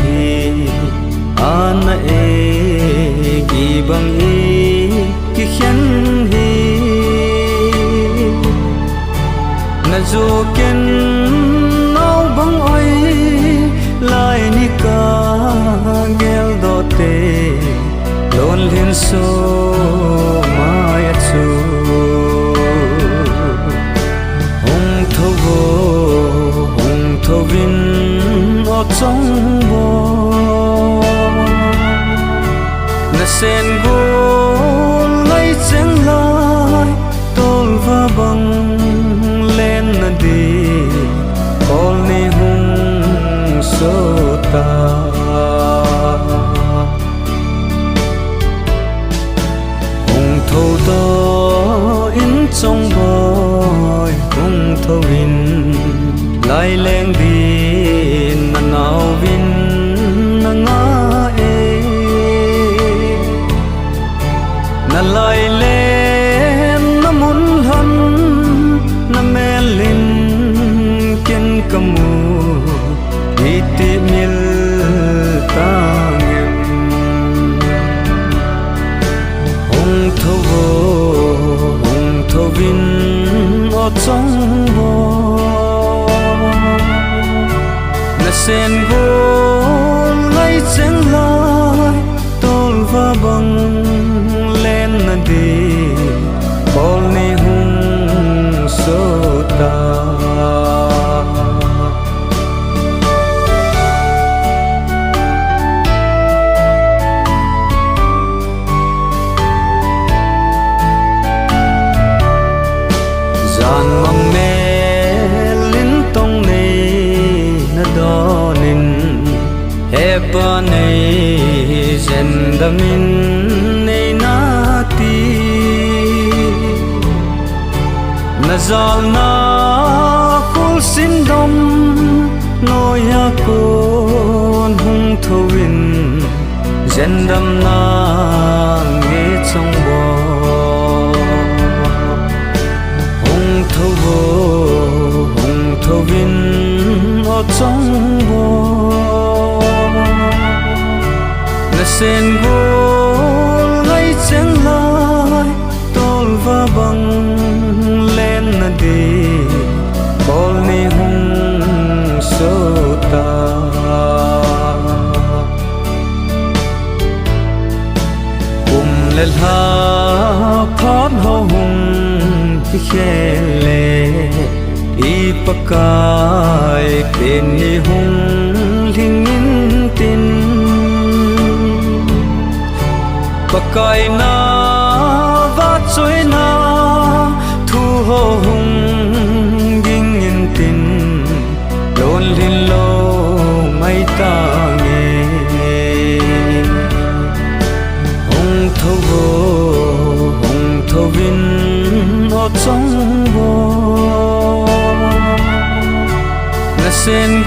hi ana e gi bang e ki khen hi na zo ken nau bang oi lai ni ka gel do te lon lin so mai chu hong tho vin o trong bo na sen go lai cheng lai tol va bang len na di ol ni hung so ta hong tho do in trong boy hong tho vin lai leng di na nau vin na nga e na lai len na mun han na melin ken kamu iti mil tangem hong tho vin o trong bo na sen go lai cheng lai tol va bang len na di kol ni hung so ta zan mang me lin tong nei na donin hepa nei zendamin nei na ti na zal na kul sin dom noya kon hung thowin zendam na nge chong bo hung thovin o trong bo na sen go lai cheng lai tol va bang len na di kol ni hung so ta le ha khot ho hung ki khele i pakai pen ni hung lingin tin pakai na va choi na thu ho hung ging in tin lon lin lo mai ta nge hong tho vin o trong bo na sen